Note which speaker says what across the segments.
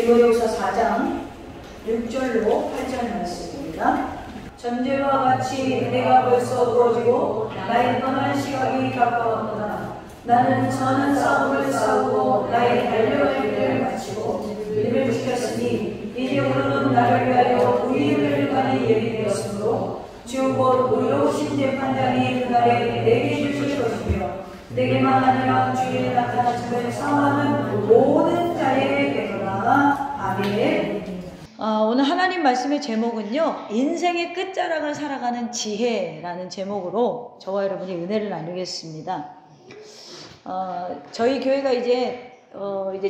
Speaker 1: 디모데후서 4장 6절로 8절 말씀입니다. 전제와 같이 내가 벌써 부어지고 나의 떠날 시각이 가까웠도다. 나는 선한 싸움을 싸우고 나의 달려갈 길을 마치고 믿음을 지켰으니 이제부로는 나를 위하여 의인을 가니 예비되었으므로 주 곧 의로우신 재판장이 그날에 내게 주실 것이며 내게만 아니라 주의 나타나심을 사모하는 모든 자에게 되거라. 아멘.
Speaker 2: 오늘 하나님 말씀의 제목은요, 인생의 끝자락을 살아가는 지혜라는 제목으로 저와 여러분이 은혜를 나누겠습니다. 저희 교회가 이제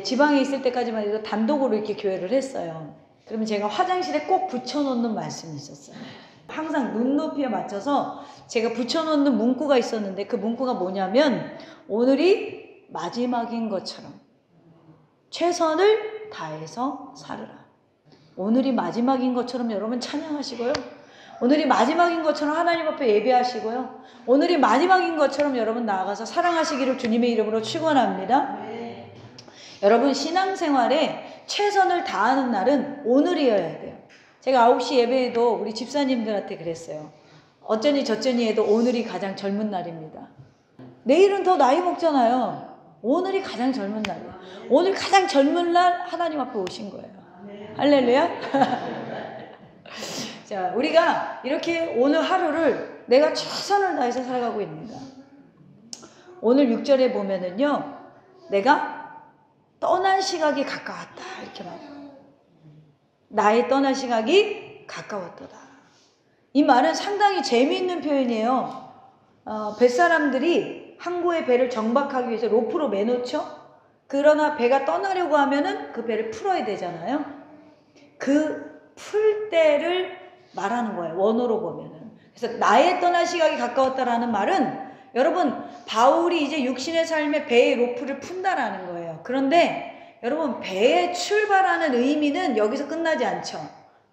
Speaker 2: 지방에 있을 때까지만 해도 단독으로 이렇게 교회를 했어요. 그러면 제가 화장실에 꼭 붙여놓는 말씀이 있었어요. 항상 눈높이에 맞춰서 제가 붙여놓는 문구가 있었는데, 그 문구가 뭐냐면, 오늘이 마지막인 것처럼 최선을 다해서 살으라. 오늘이 마지막인 것처럼 여러분 찬양하시고요. 오늘이 마지막인 것처럼 하나님 앞에 예배하시고요. 오늘이 마지막인 것처럼 여러분 나아가서 사랑하시기를 주님의 이름으로 축원합니다. 여러분, 신앙생활에 최선을 다하는 날은 오늘이어야 돼요. 제가 9시 예배에도 우리 집사님들한테 그랬어요. 어쩌니 저쩌니 해도 오늘이 가장 젊은 날입니다. 내일은 더 나이 먹잖아요. 오늘이 가장 젊은 날이에요. 오늘 가장 젊은 날 하나님 앞에 오신 거예요. 할렐루야. 자, 우리가 이렇게 오늘 하루를 내가 최선을 다해서 살아가고 있는가. 오늘 6절에 보면은요, 내가 떠날 시각이 가까웠다 이렇게 말해요. 나의 떠날 시각이 가까웠도다. 이 말은 상당히 재미있는 표현이에요. 뱃사람들이 항구의 배를 정박하기 위해서 로프로 매놓죠. 그러나 배가 떠나려고 하면은 그 배를 풀어야 되잖아요. 그 풀 때를 말하는 거예요. 원어로 보면은. 그래서 나의 떠날 시각이 가까웠다라는 말은, 여러분, 바울이 이제 육신의 삶에 배의 로프를 푼다라는 거예요. 그런데 여러분, 배에 출발하는 의미는 여기서 끝나지 않죠.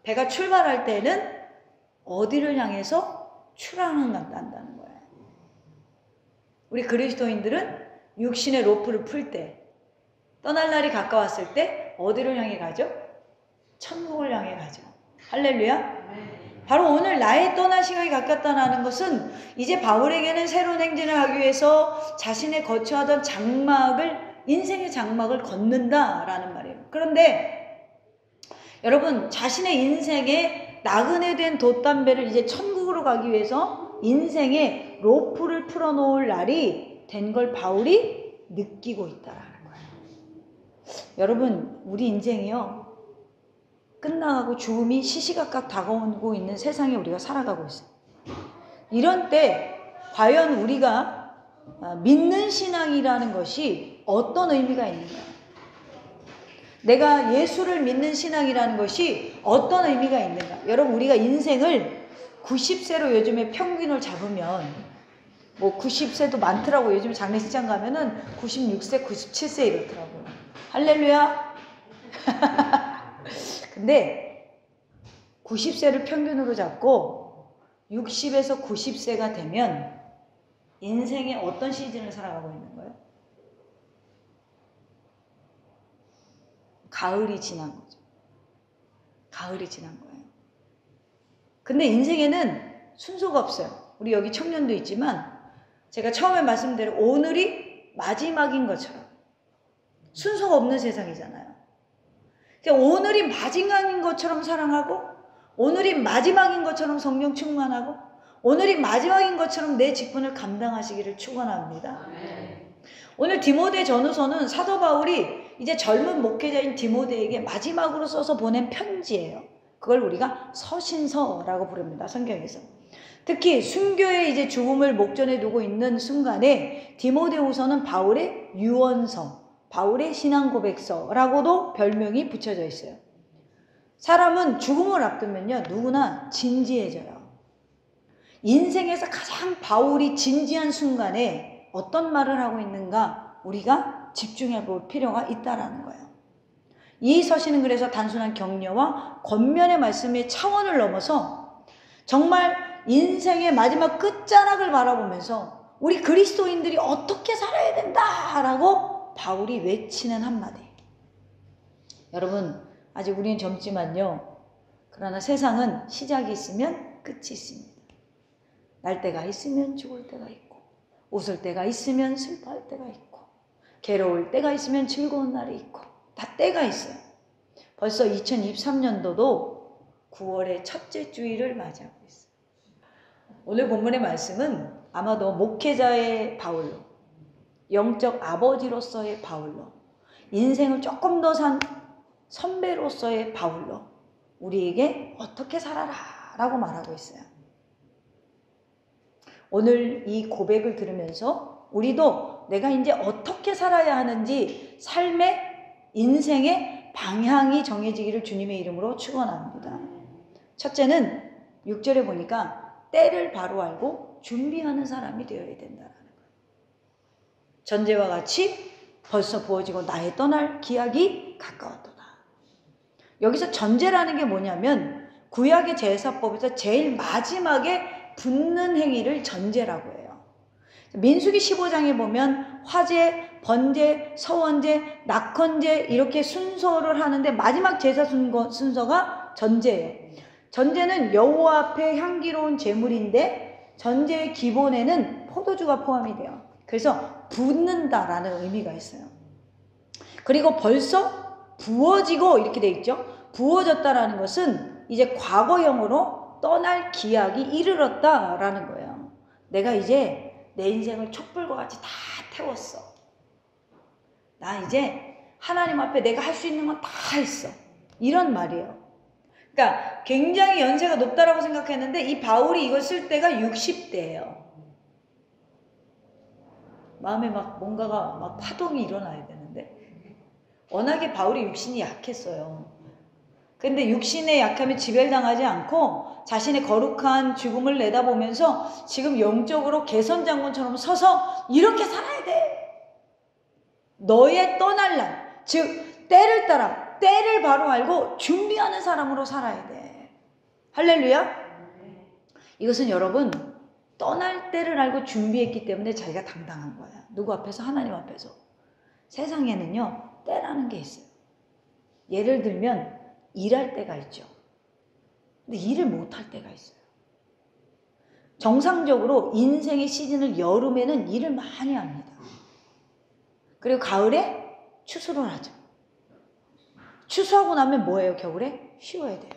Speaker 2: 배가 출발할 때는 어디를 향해서 출항한다는 거예요. 우리 그리스도인들은 육신의 로프를 풀 때, 떠날 날이 가까웠을 때 어디를 향해 가죠? 천국을 향해 가죠. 할렐루야. 바로 오늘 나의 떠날 시각이 가깝다는 것은 이제 바울에게는 새로운 행진을 하기 위해서 자신의 거쳐하던 인생의 장막을 걷는다라는 말이에요. 그런데 여러분, 자신의 인생에 나그네 된 돛담배를 이제 천국으로 가기 위해서 인생의 로프를 풀어놓을 날이 된 걸 바울이 느끼고 있다라는 거예요. 여러분, 우리 인생이요, 끝나가고 죽음이 시시각각 다가오고 있는 세상에 우리가 살아가고 있어요. 이런 때 과연 우리가 믿는 신앙이라는 것이 어떤 의미가 있는가? 내가 예수를 믿는 신앙이라는 것이 어떤 의미가 있는가? 여러분, 우리가 인생을 90세로 요즘에 평균을 잡으면, 뭐 90세도 많더라고요. 요즘 장례식장 가면은 96세, 97세 이렇더라고요. 할렐루야. 근데 90세를 평균으로 잡고 60에서 90세가 되면 인생의 어떤 시즌을 살아가고 있는 거예요? 가을이 지난 거죠. 가을이 지난 거예요. 근데 인생에는 순서가 없어요. 우리 여기 청년도 있지만 제가 처음에 말씀드린 오늘이 마지막인 것처럼 순서가 없는 세상이잖아요. 오늘이 마지막인 것처럼 사랑하고, 오늘이 마지막인 것처럼 성령 충만하고, 오늘이 마지막인 것처럼 내 직분을 감당하시기를 축원합니다. 오늘 디모데 전후서는 사도 바울이 이제 젊은 목회자인 디모데에게 마지막으로 써서 보낸 편지예요. 그걸 우리가 서신서라고 부릅니다. 성경에서. 특히 순교의 이제 죽음을 목전에 두고 있는 순간에 디모데후서는 바울의 유언서, 바울의 신앙 고백서라고도 별명이 붙여져 있어요. 사람은 죽음을 앞두면요, 누구나 진지해져요. 인생에서 가장 바울이 진지한 순간에 어떤 말을 하고 있는가 우리가 집중해 볼 필요가 있다라는 거예요. 이 서신은 그래서 단순한 격려와 권면의 말씀의 차원을 넘어서 정말 인생의 마지막 끝자락을 바라보면서 우리 그리스도인들이 어떻게 살아야 된다라고 바울이 외치는 한마디. 여러분, 아직 우리는 젊지만요. 그러나 세상은 시작이 있으면 끝이 있습니다. 날 때가 있으면 죽을 때가 있고, 웃을 때가 있으면 슬퍼할 때가 있고, 괴로울 때가 있으면 즐거운 날이 있고, 다 때가 있어요. 벌써 2023년도도 9월의 첫째 주일을 맞이하고 있어요. 오늘 본문의 말씀은 아마도 목회자의 바울로, 영적 아버지로서의 바울로, 인생을 조금 더 산 선배로서의 바울로 우리에게 어떻게 살아라 라고 말하고 있어요. 오늘 이 고백을 들으면서 우리도 내가 이제 어떻게 살아야 하는지 삶의 인생의 방향이 정해지기를 주님의 이름으로 축원합니다. 첫째는 6절에 보니까 때를 바로 알고 준비하는 사람이 되어야 된다는 거예요. 전제와 같이 벌써 부어지고 나의 떠날 기약이 가까웠도다. 여기서 전제라는 게 뭐냐면 구약의 제사법에서 제일 마지막에 붙는 행위를 전제라고 해요. 민수기 15장에 보면 화제, 번제, 서원제, 낙헌제 이렇게 순서를 하는데 마지막 제사 순서가 전제예요. 전제는 여호와 앞에 향기로운 제물인데 전제의 기본에는 포도주가 포함이 돼요. 그래서 붓는다라는 의미가 있어요. 그리고 벌써 부어지고 이렇게 돼 있죠. 부어졌다라는 것은 이제 과거형으로 떠날 기약이 이르렀다라는 거예요. 내가 이제 내 인생을 촛불과 같이 다 태웠어. 나 이제 하나님 앞에 내가 할 수 있는 건 다 했어. 이런 말이에요. 그러니까 굉장히 연세가 높다라고 생각했는데 이 바울이 이걸 쓸 때가 60대예요. 마음에 막 뭔가가 막 파동이 일어나야 되는데 워낙에 바울이 육신이 약했어요. 근데 육신의 약함에 지배당하지 않고 자신의 거룩한 죽음을 내다보면서 지금 영적으로 개선장군처럼 서서 이렇게 살아야 돼. 너의 떠날 날, 즉 때를 따라 때를 바로 알고 준비하는 사람으로 살아야 돼. 할렐루야. 이것은 여러분 떠날 때를 알고 준비했기 때문에 자기가 당당한 거야. 누구 앞에서? 하나님 앞에서. 세상에는요 때라는 게 있어요. 예를 들면 일할 때가 있죠. 근데 일을 못할 때가 있어요. 정상적으로 인생의 시즌을 여름에는 일을 많이 합니다. 그리고 가을에 추수를 하죠. 추수하고 나면 뭐예요? 겨울에 쉬어야 돼요.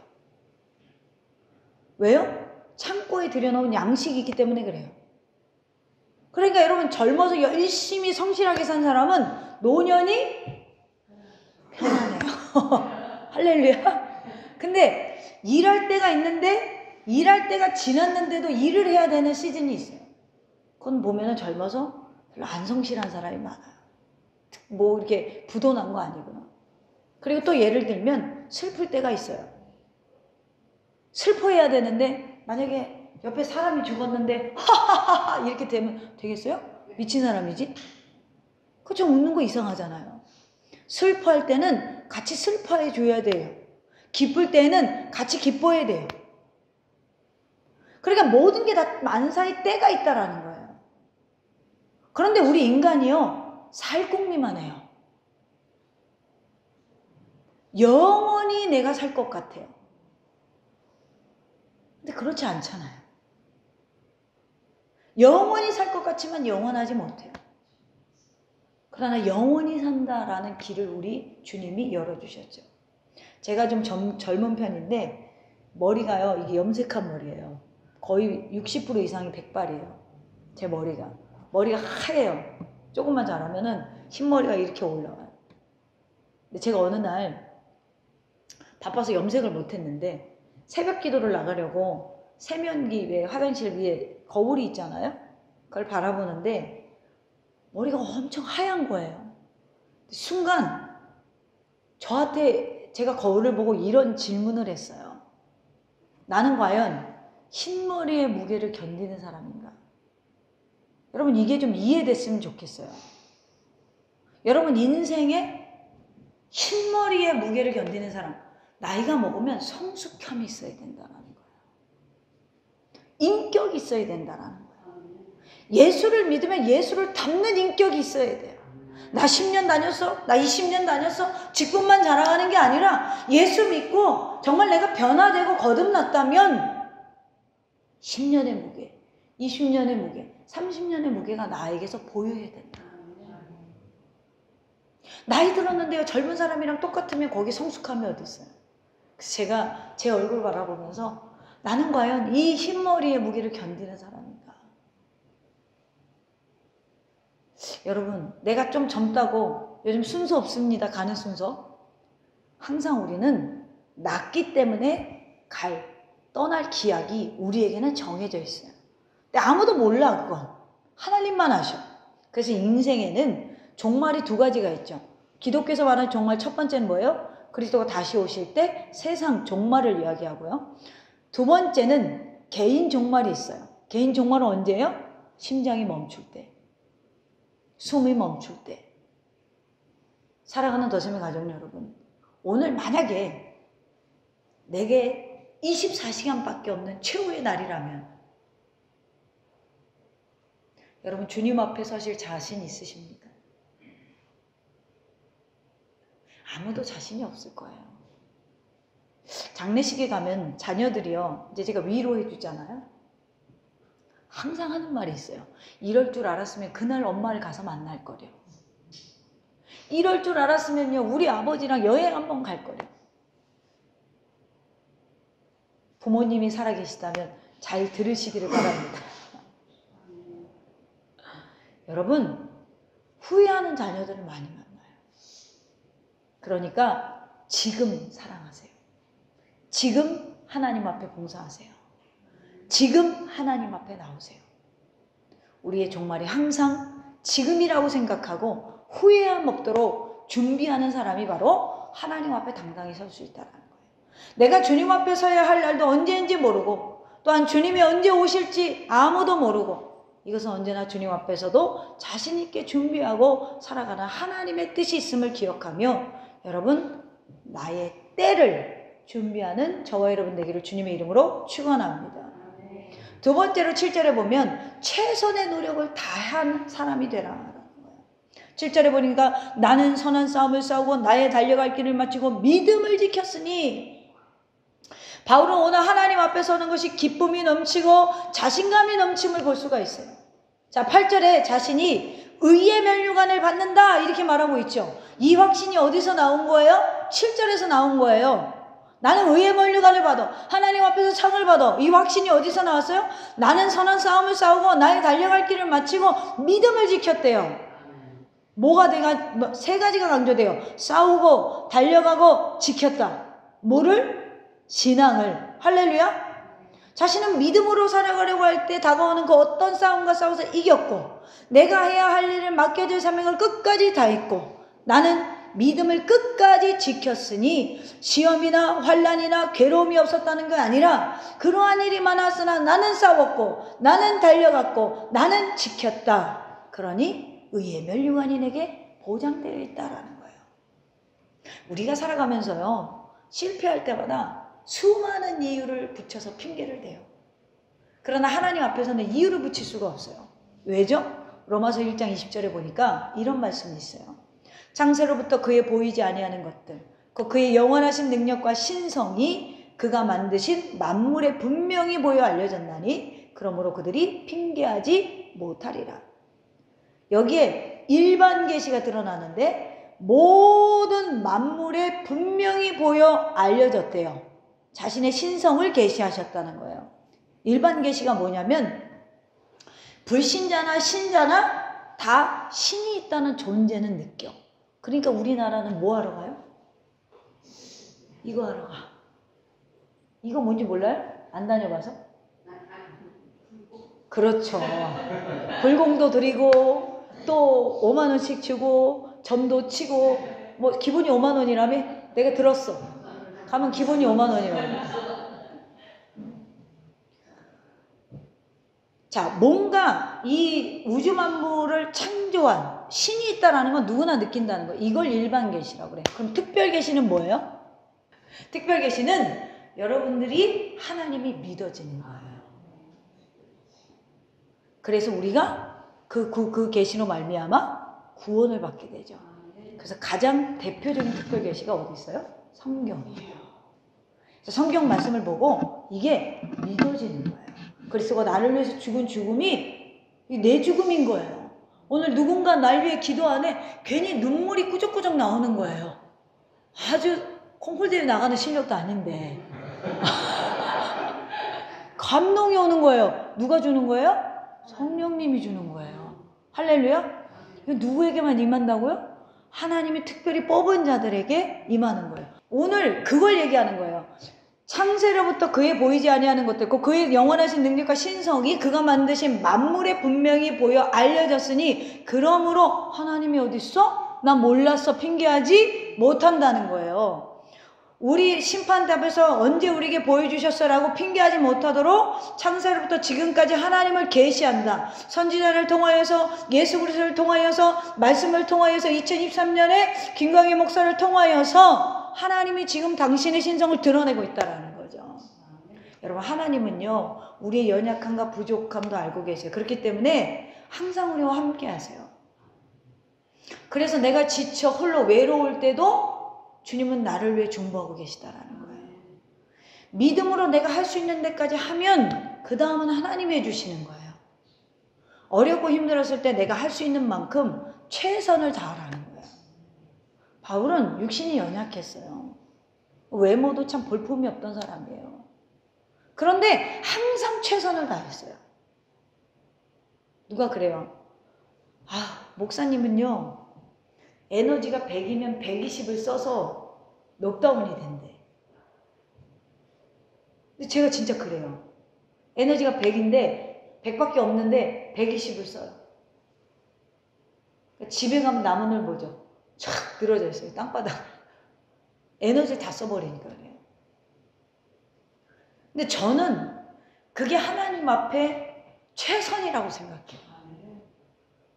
Speaker 2: 왜요? 창고에 들여놓은 양식이 있기 때문에 그래요. 그러니까 여러분 젊어서 열심히 성실하게 산 사람은 노년이 편안해요. 할렐루야. 근데 일할 때가 있는데 일할 때가 지났는데도 일을 해야 되는 시즌이 있어요. 그건 보면은 젊어서 별로 안 성실한 사람이 많아요. 뭐 이렇게 부도난 거 아니구나. 그리고 또 예를 들면 슬플 때가 있어요. 슬퍼해야 되는데 만약에 옆에 사람이 죽었는데 하하하하 이렇게 되면 되겠어요? 미친 사람이지? 그거 좀 웃는 거 이상하잖아요. 슬퍼할 때는 같이 슬퍼해 줘야 돼요. 기쁠 때는 같이 기뻐해야 돼요. 그러니까 모든 게 다 만사의 때가 있다라는 거예요. 그런데 우리 인간이요 살궁리만 해요. 영원히 내가 살 것 같아요. 근데 그렇지 않잖아요. 영원히 살 것 같지만 영원하지 못해요. 그러나 영원히 산다라는 길을 우리 주님이 열어주셨죠. 제가 좀 젊은 편인데 머리가요 이게 염색한 머리예요. 거의 60% 이상이 백발이에요. 제 머리가 하얘요. 조금만 자라면은 흰머리가 이렇게 올라와요. 근데 제가 어느 날 바빠서 염색을 못했는데 새벽 기도를 나가려고 세면기 위에 화장실 위에 거울이 있잖아요. 그걸 바라보는데 머리가 엄청 하얀 거예요. 순간 저한테 제가 거울을 보고 이런 질문을 했어요. 나는 과연 흰머리의 무게를 견디는 사람인가? 여러분 이게 좀 이해됐으면 좋겠어요. 여러분 인생에 흰머리의 무게를 견디는 사람, 나이가 먹으면 성숙함이 있어야 된다는 거예요. 인격이 있어야 된다는 거예요. 예수를 믿으면 예수를 닮는 인격이 있어야 돼요. 나 10년 다녔어? 나 20년 다녔어? 직분만 자랑하는 게 아니라 예수 믿고 정말 내가 변화되고 거듭났다면 10년의 무게, 20년의 무게, 30년의 무게가 나에게서 보여야 된다. 나이 들었는데요, 젊은 사람이랑 똑같으면 거기 성숙함이 어디 있어요? 그래서 제가 제 얼굴 바라보면서 나는 과연 이 흰머리의 무게를 견디는 사람인가? 여러분, 내가 좀 젊다고 요즘 순서 없습니다. 가는 순서. 항상 우리는 낫기 때문에 떠날 기약이 우리에게는 정해져 있어요. 근데 아무도 몰라, 그건. 하나님만 아셔. 그래서 인생에는 종말이 두 가지가 있죠. 기독교에서 말하는 종말 첫 번째는 뭐예요? 그리스도가 다시 오실 때 세상 종말을 이야기하고요. 두 번째는 개인 종말이 있어요. 개인 종말은 언제예요? 심장이 멈출 때. 숨이 멈출 때. 살아가는 더셈의 가족 여러분, 오늘 만약에 내게 24시간밖에 없는 최후의 날이라면 여러분 주님 앞에 서실 자신 있으십니까? 아무도 자신이 없을 거예요. 장례식에 가면 자녀들이요, 이제 제가 위로해 주잖아요. 항상 하는 말이 있어요. 이럴 줄 알았으면 그날 엄마를 가서 만날 거려. 이럴 줄 알았으면요, 우리 아버지랑 여행 한번 갈 거려. 부모님이 살아계시다면 잘 들으시기를 바랍니다. 여러분, 후회하는 자녀들을 많이 만나요. 그러니까 지금 사랑하세요. 지금 하나님 앞에 봉사하세요. 지금 하나님 앞에 나오세요. 우리의 종말이 항상 지금이라고 생각하고 후회함 없도록 준비하는 사람이 바로 하나님 앞에 당당히 설 수 있다는 거예요. 내가 주님 앞에 서야 할 날도 언제인지 모르고, 또한 주님이 언제 오실지 아무도 모르고, 이것은 언제나 주님 앞에서도 자신 있게 준비하고 살아가는 하나님의 뜻이 있음을 기억하며, 여러분, 나의 때를 준비하는 저와 여러분 되기를 주님의 이름으로 축원합니다. 두 번째로 7절에 보면 최선의 노력을 다한 사람이 되라. 7절에 보니까 나는 선한 싸움을 싸우고 나의 달려갈 길을 마치고 믿음을 지켰으니, 바울은 오늘 하나님 앞에 서는 것이 기쁨이 넘치고 자신감이 넘침을 볼 수가 있어요. 자, 8절에 자신이 의의 면류관을 받는다 이렇게 말하고 있죠. 이 확신이 어디서 나온 거예요? 7절에서 나온 거예요. 나는 의의 면류관을 받아, 하나님 앞에서 상을 받아. 이 확신이 어디서 나왔어요? 나는 선한 싸움을 싸우고 나의 달려갈 길을 마치고 믿음을 지켰대요. 세 가지가 강조돼요. 싸우고 달려가고 지켰다. 뭐를? 신앙을. 할렐루야. 자신은 믿음으로 살아가려고 할 때 다가오는 그 어떤 싸움과 싸워서 이겼고, 내가 해야 할 일을 맡겨질 사명을 끝까지 다했고, 나는 믿음을 끝까지 지켰으니 시험이나 환난이나 괴로움이 없었다는 게 아니라 그러한 일이 많았으나 나는 싸웠고 나는 달려갔고 나는 지켰다. 그러니 의의 면류관이 내게 보장되어 있다라는 거예요. 우리가 살아가면서요, 실패할 때마다 수많은 이유를 붙여서 핑계를 대요. 그러나 하나님 앞에서는 이유를 붙일 수가 없어요. 왜죠? 로마서 1장 20절에 보니까 이런 말씀이 있어요. 창세로부터 그의 보이지 아니하는 것들, 그의 영원하신 능력과 신성이 그가 만드신 만물에 분명히 보여 알려졌나니 그러므로 그들이 핑계하지 못하리라. 여기에 일반 계시가 드러나는데 모든 만물에 분명히 보여 알려졌대요. 자신의 신성을 계시하셨다는 거예요. 일반 계시가 뭐냐면 불신자나 신자나 다 신이 있다는 존재는 느껴. 그러니까 우리나라는 뭐 하러 가요? 이거 하러 가. 이거 뭔지 몰라요? 안 다녀봐서? 그렇죠. 불공도 드리고 또 5만 원씩 주고 점도 치고, 뭐 기본이 5만 원이라며? 내가 들었어. 가면 기본이 5만 원이라고. 자, 뭔가 이 우주 만물을 창조한 신이 있다라는 건 누구나 느낀다는 거. 이걸 일반 계시라고 그래. 그럼 특별 계시는 뭐예요? 특별 계시는 여러분들이 하나님이 믿어지는 거예요. 그래서 우리가 그 계시로 말미암아 구원을 받게 되죠. 그래서 가장 대표적인 특별 계시가 어디 있어요? 성경이에요. 그래서 성경 말씀을 보고 이게 믿어지는 거예요. 그리스도가 나를 위해서 죽은 죽음이 내 죽음인 거예요. 오늘 누군가 날 위해 기도 안 해. 괜히 눈물이 꾸적꾸적 나오는 거예요. 아주 콩쿨대회 나가는 실력도 아닌데 감동이 오는 거예요. 누가 주는 거예요? 성령님이 주는 거예요. 할렐루야? 이거 누구에게만 임한다고요? 하나님이 특별히 뽑은 자들에게 임하는 거예요. 오늘 그걸 얘기하는 거예요. 창세로부터 그의 보이지 아니하는 것도 있고 그의 영원하신 능력과 신성이 그가 만드신 만물에 분명히 보여 알려졌으니 그러므로 하나님이 어디 있어? 나 몰랐어 핑계하지 못한다는 거예요. 우리 심판답에서 언제 우리에게 보여주셨어라고 핑계하지 못하도록 창세로부터 지금까지 하나님을 계시한다. 선지자를 통하여서 예수 그리스도를 통하여서 말씀을 통하여서 2023년에 김광희 목사를 통하여서 하나님이 지금 당신의 신성을 드러내고 있다는 거죠. 여러분 하나님은요 우리의 연약함과 부족함도 알고 계세요. 그렇기 때문에 항상 우리와 함께 하세요. 그래서 내가 지쳐 홀로 외로울 때도 주님은 나를 위해 중보하고 계시다라는 거예요. 믿음으로 내가 할 수 있는 데까지 하면 그 다음은 하나님이 해주시는 거예요. 어렵고 힘들었을 때 내가 할 수 있는 만큼 최선을 다하라는 거예요. 바울은 육신이 연약했어요. 외모도 참 볼품이 없던 사람이에요. 그런데 항상 최선을 다했어요. 누가 그래요? 목사님은요 에너지가 100이면 120을 써서 녹다운이 된대. 근데 제가 진짜 그래요. 에너지가 100인데 100밖에 없는데 120을 써요. 집에 가면 나무늘 보죠. 촥 늘어져 있어요. 땅바닥. 에너지를 다 써버리니까 그래요. 근데 저는 그게 하나님 앞에 최선이라고 생각해요.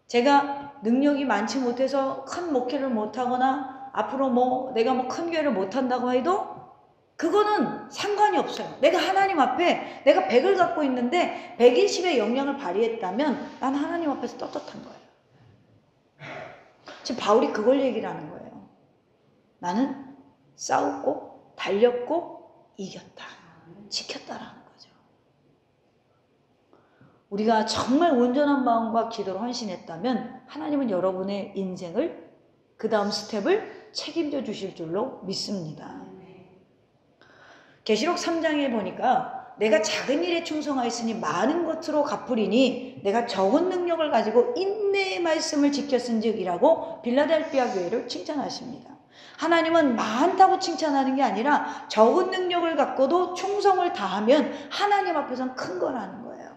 Speaker 2: 제가 능력이 많지 못해서 큰 목회를 못하거나 앞으로 내가 큰 교회를 못한다고 해도 그거는 상관이 없어요. 내가 하나님 앞에 내가 100을 갖고 있는데 120의 영향을 발휘했다면 난 하나님 앞에서 떳떳한 거예요. 지금 바울이 그걸 얘기를 하는 거예요. 나는 싸웠고 달렸고 이겼다. 지켰다라는 거죠. 우리가 정말 온전한 마음과 기도로 헌신했다면 하나님은 여러분의 인생을 그 다음 스텝을 책임져 주실 줄로 믿습니다. 계시록 3장에 보니까 내가 작은 일에 충성하였으니 많은 것으로 갚으리니 내가 적은 능력을 가지고 인내의 말씀을 지켰은즉이라고 빌라델피아 교회를 칭찬하십니다. 하나님은 많다고 칭찬하는 게 아니라 적은 능력을 갖고도 충성을 다하면 하나님 앞에서는 큰 거라는 거예요.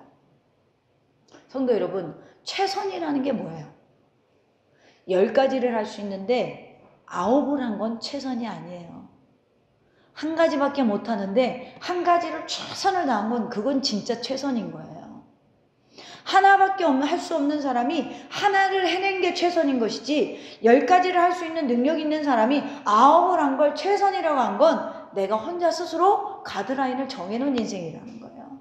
Speaker 2: 성도 여러분, 최선이라는 게 뭐예요? 10가지를 할 수 있는데 9을 한 건 최선이 아니에요. 한 가지밖에 못 하는데 한 가지를 최선을 다한 건 그건 진짜 최선인 거예요. 하나밖에 할 수 없는 사람이 하나를 해낸 게 최선인 것이지 10가지를 할 수 있는 능력 있는 사람이 9을 한 걸 최선이라고 한 건 내가 혼자 스스로 가드라인을 정해놓은 인생이라는 거예요.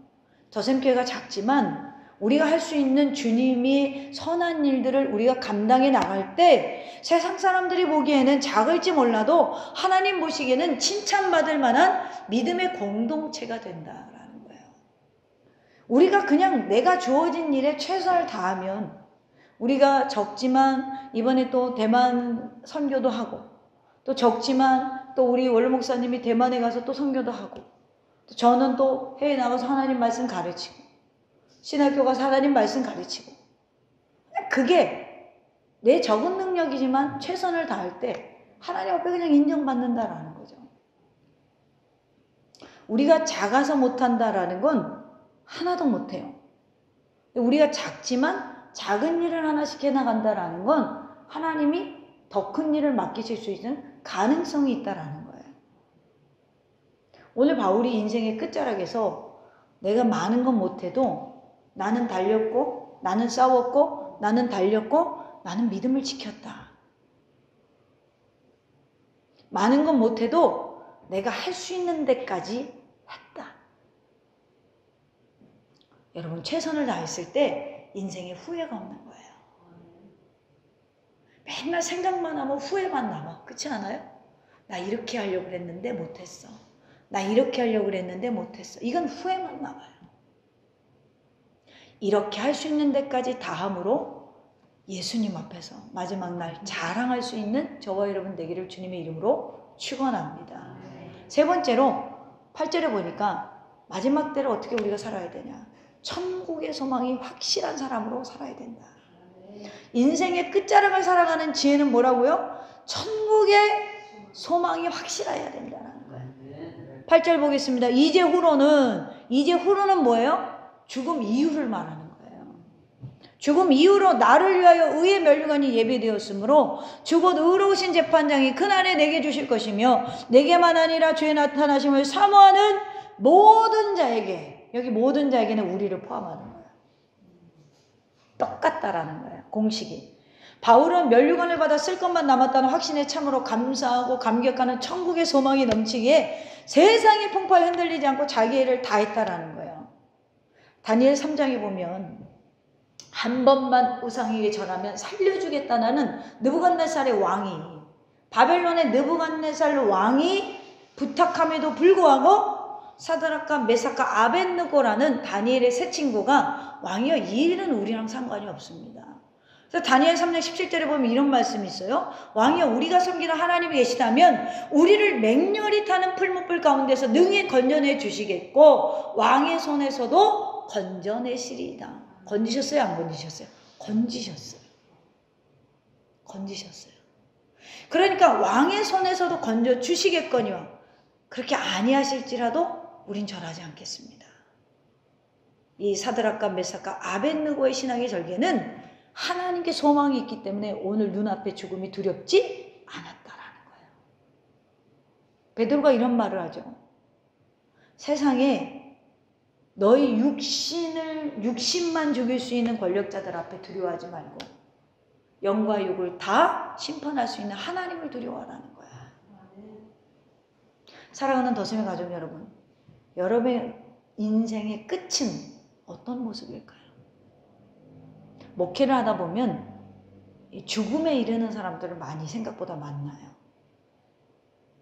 Speaker 2: 더샘교회가 작지만 우리가 할 수 있는 주님이 선한 일들을 우리가 감당해 나갈 때 세상 사람들이 보기에는 작을지 몰라도 하나님 보시기에는 칭찬받을 만한 믿음의 공동체가 된다라는 거예요. 우리가 그냥 내가 주어진 일에 최선을 다하면 우리가 적지만 이번에 또 대만 선교도 하고 또 적지만 또 우리 원로 목사님이 대만에 가서 또 선교도 하고 또 저는 또 해외 나가서 하나님 말씀 가르치고 신학교 가서 하나님 말씀 가르치고 그게 내 적은 능력이지만 최선을 다할 때 하나님 앞에 그냥 인정받는다라는 거죠. 우리가 작아서 못한다라는 건 하나도 못해요. 우리가 작지만 작은 일을 하나씩 해나간다라는 건 하나님이 더 큰 일을 맡기실 수 있는 가능성이 있다라는 거예요. 오늘 바울이 인생의 끝자락에서 내가 많은 건 못해도 나는 달렸고 나는 싸웠고 나는 달렸고 나는 믿음을 지켰다. 많은 건 못해도 내가 할 수 있는 데까지 했다. 여러분 최선을 다했을 때 인생에 후회가 없는 거예요. 맨날 생각만 하면 후회만 남아. 그렇지 않아요? 나 이렇게 하려고 그랬는데 못했어. 나 이렇게 하려고 그랬는데 못했어. 이건 후회만 남아요. 이렇게 할 수 있는 데까지 다함으로 예수님 앞에서 마지막 날 자랑할 수 있는 저와 여러분 되기를 주님의 이름으로 축원합니다. 세 번째로 8절에 보니까 마지막 때를 어떻게 우리가 살아야 되냐. 천국의 소망이 확실한 사람으로 살아야 된다. 인생의 끝자락을 살아가는 지혜는 뭐라고요? 천국의 소망이 확실해야 된다는 거예요. 8절 보겠습니다. 이제 후로는 뭐예요? 죽음 이후를 말하는 거예요. 죽음 이후로 나를 위하여 의의 면류관이 예비되었으므로 주곧 의로우신 재판장이 그날에 내게 주실 것이며 내게만 아니라 주의 나타나심을 사모하는 모든 자에게, 여기 모든 자에게는 우리를 포함하는 거예요. 똑같다라는 거예요. 공식이. 바울은 면류관을 받아 쓸 것만 남았다는 확신에 참으로 감사하고 감격하는 천국의 소망이 넘치기에 세상의 풍파에 흔들리지 않고 자기의 일을 다했다라는 거예요. 다니엘 3장에 보면 한 번만 우상에게 절하면 살려주겠다는 느부갓네살의 왕이, 바벨론의 느부갓네살 왕이 부탁함에도 불구하고 사드락과 메삭과 아벳느고라는 다니엘의 세 친구가 왕이여 이 일은 우리랑 상관이 없습니다. 그래서 다니엘 3장 17절에 보면 이런 말씀이 있어요. 왕이여 우리가 섬기는 하나님이 계시다면 우리를 맹렬히 타는 풀무불 가운데서 능히 건져내 주시겠고 왕의 손에서도 건져내시리이다. 건지셨어요? 안 건지셨어요? 건지셨어요. 건지셨어요. 그러니까 왕의 손에서도 건져 주시겠거니와 그렇게 아니하실지라도 우린 절하지 않겠습니다. 이 사드락과 메삭과 아벳느고의 신앙의 절개는 하나님께 소망이 있기 때문에 오늘 눈앞에 죽음이 두렵지 않았다라는 거예요. 베드로가 이런 말을 하죠. 세상에 너희 육신만 죽일 수 있는 권력자들 앞에 두려워하지 말고 영과 육을 다 심판할 수 있는 하나님을 두려워하라는 거야. 사랑하는 더셈의 가족 여러분, 여러분의 인생의 끝은 어떤 모습일까요? 목회를 하다 보면 죽음에 이르는 사람들을 많이 생각보다 만나요.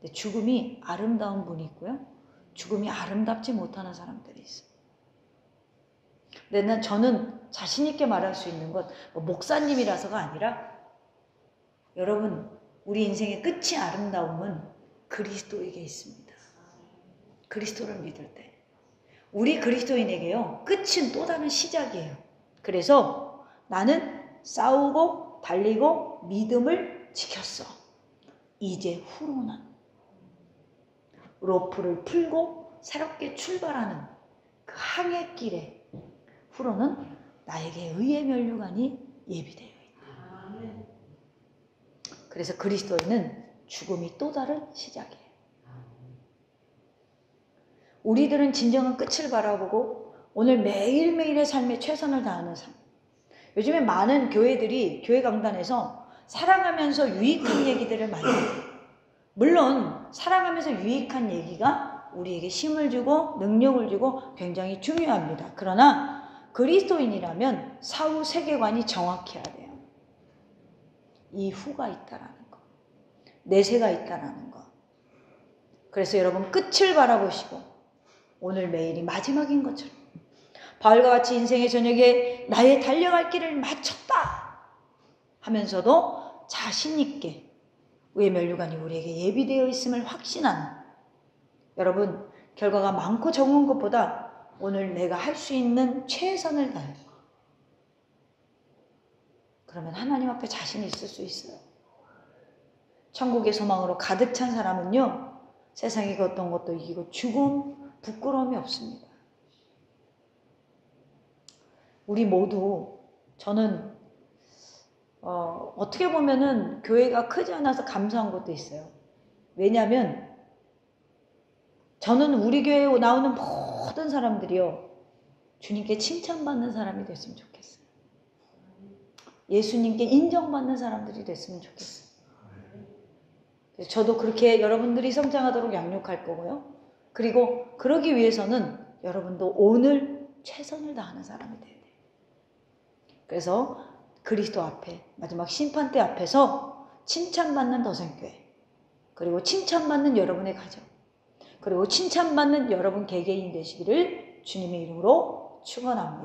Speaker 2: 근데 죽음이 아름다운 분이 있고요. 죽음이 아름답지 못하는 사람들이 있어요. 근데 저는 자신 있게 말할 수 있는 건 목사님이라서가 아니라 여러분 우리 인생의 끝이 아름다움은 그리스도에게 있습니다. 그리스도를 믿을 때 우리 그리스도인에게요 끝은 또 다른 시작이에요. 그래서 나는 싸우고 달리고 믿음을 지켰어. 이제 후로는 로프를 풀고 새롭게 출발하는 그 항해길에 후로는 나에게 의의 면류관이 예비되어 있다. 그래서 그리스도인은 죽음이 또 다른 시작이에요. 우리들은 진정한 끝을 바라보고 오늘 매일매일의 삶에 최선을 다하는 삶. 요즘에 많은 교회들이 교회 강단에서 사랑하면서 유익한 얘기들을 많이 해요. 물론 사랑하면서 유익한 얘기가 우리에게 힘을 주고 능력을 주고 굉장히 중요합니다. 그러나 그리스도인이라면 사후 세계관이 정확해야 돼요. 이후가 있다라는 거. 내세가 있다라는 거. 그래서 여러분 끝을 바라보시고 오늘 매일이 마지막인 것처럼 바울과 같이 인생의 저녁에 나의 달려갈 길을 마쳤다 하면서도 자신 있게 의의 면류관이 우리에게 예비되어 있음을 확신하는 여러분 결과가 많고 적은 것보다 오늘 내가 할 수 있는 최선을 다해. 그러면 하나님 앞에 자신이 있을 수 있어요. 천국의 소망으로 가득 찬 사람은요. 세상의 어떤 것도 이기고 죽음, 부끄러움이 없습니다. 우리 모두 저는 어떻게 보면은 교회가 크지 않아서 감사한 것도 있어요. 왜냐하면 저는 우리 교회에 나오는 모든 사람들이요. 주님께 칭찬받는 사람이 됐으면 좋겠어요. 예수님께 인정받는 사람들이 됐으면 좋겠어요. 저도 그렇게 여러분들이 성장하도록 양육할 거고요. 그리고 그러기 위해서는 여러분도 오늘 최선을 다하는 사람이 돼야 돼요. 그래서 그리스도 앞에 마지막 심판대 앞에서 칭찬받는 더생교회, 그리고 칭찬받는 여러분의 가정, 그리고 칭찬받는 여러분 개개인 되시기를 주님의 이름으로 축원합니다.